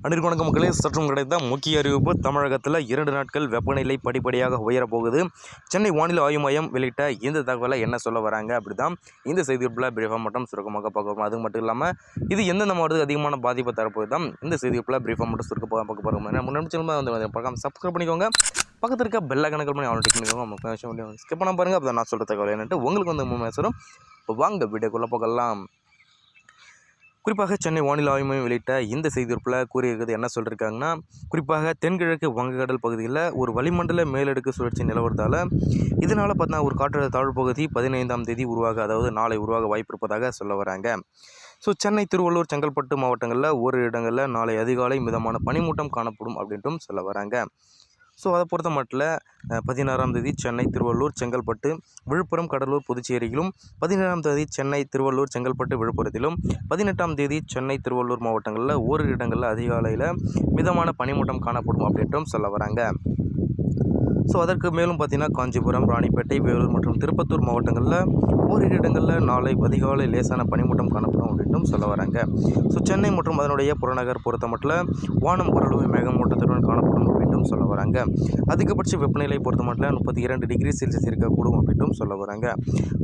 அனைவருக்கும் வணக்கம் மக்களே. சற்றும் கிடைத்த முக்கிய அறிவிப்பு. தமிழகத்தில் 2 நாட்கள் வெப்பநிலை படிப்படியாக உயரப்போகுது. சென்னை வானிலை ஆய்வு மையம் வெளியிட்ட இந்த தகவலை என்ன சொல்ல வராங்க அப்படிதான் இந்த செய்திக்குள்ள பிரீஃபாக மட்டும் சுருக்கமாக பார்க்க. அது மட்டும் இல்லாமல் இது எந்தெந்த மாவட்டத்துக்கு அதிகமான பாதிப்பை தரப்போது தான் இந்த செய்திக்குள்ள பிரீஃபாக மட்டும் சுருக்கமாக பார்க்க போகிறோம். முன்னாடி பார்க்காம சப்ஸ்கிரைப் பண்ணிக்கோங்க. பக்கத்தில் இருக்க பெல் ஐகானை கிளிக் பண்ணி ஆல் டிக் பண்ணிக்கோங்க. ஸ்கிப் பண்ண பாருங்கள். அப்போ நான் சொல்கிற தகவல் என்னட்டு உங்களுக்கு வந்து மேசரும். இப்போ வாங்க வீடியோக்குள்ளே போகலாம். குறிப்பாக சென்னை வானிலை ஆய்வு மையம் வெளியிட்ட இந்த செய்திக்குறிப்பில் கூறியிருக்கிறது என்ன சொல்லியிருக்காங்கன்னா, குறிப்பாக தென்கிழக்கு வங்கக்கடல் பகுதியில் ஒரு வளிமண்டல மேலடுக்கு சுழற்சி நிலவரத்தால் இதனால் பார்த்தீங்கன்னா ஒரு காற்றழுத்த தாழ்வு பகுதி 15ஆம் தேதி உருவாக, அதாவது நாளை உருவாக வாய்ப்பு இருப்பதாக சொல்ல வராங்க. ஸோ சென்னை, திருவள்ளூர், செங்கல்பட்டு மாவட்டங்களில் ஒரு இடங்களில் நாளை அதிகாலை மிதமான பனிமூட்டம் காணப்படும் அப்படின்ட்டும் சொல்ல வராங்க. ஸோ அதை பொறுத்த மட்டும் 16ஆம் தேதி சென்னை, திருவள்ளூர், செங்கல்பட்டு, விழுப்புரம், கடலூர், புதுச்சேரியிலும், 17ஆம் தேதி சென்னை, திருவள்ளூர், செங்கல்பட்டு, விழுப்புரத்திலும், 18ஆம் தேதி சென்னை, திருவள்ளூர் மாவட்டங்களில் ஓரிரு இடங்களில் அதிகாலையில் மிதமான பனிமூட்டம் காணப்படும் அப்படின்ட்டும் சொல்ல வராங்க. ஸோ அதற்கு மேலும் பார்த்தீங்கன்னா காஞ்சிபுரம், ராணிப்பேட்டை, வேலூர் மற்றும் திருப்பத்தூர் மாவட்டங்களில் ஓரிரு இடங்களில் நாளை அதிகாலை லேசான பனிமூட்டம் காணப்படும் அப்படின்ட்டும் சொல்ல வராங்க. ஸோ சென்னை மற்றும் அதனுடைய புறநகர் பொறுத்த மட்டும் வானம் ஓரளவு மேகமூட்டத்துடன் காணப்படும் அப்படின்ட்டும் சொல்ல வராங்க. அதிகபட்ச வெப்பநிலை பொறுத்த மட்டும் 32 டிகிரி செல்சியஸ் இருக்கக்கூடும் அப்படின்ட்டும் சொல்ல வராங்க.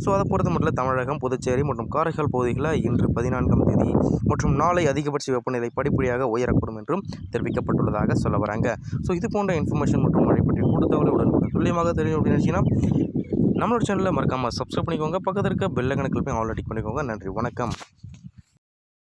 ஸோ அதை பொறுத்த மட்டும் தமிழகம், புதுச்சேரி மற்றும் காரைக்கால் பகுதிகளில் இன்று 14ஆம் தேதி மற்றும் நாளை அதிகபட்ச வெப்பநிலை படிப்படியாக உயரக்கூடும் என்றும் தெரிவிக்கப்பட்டுள்ளதாக சொல்ல வராங்க. ஸோ இது போன்ற இன்ஃபர்மேஷன் மற்றும் மழை பற்றி கூடுதல் உடனுக்குடன் துல்லியமாக தெரியும் அப்படின்னு நினச்சிங்கன்னா நம்மளோட சேனலில் மறக்காமல் சப்ஸ்கிரைப் பண்ணிக்கோங்க. பக்கத்தில் இருக்க பெல் ஐகானை கிளிக் பண்ணி ஆல் டிக் பண்ணிக்கோங்க. நன்றி, வணக்கம்.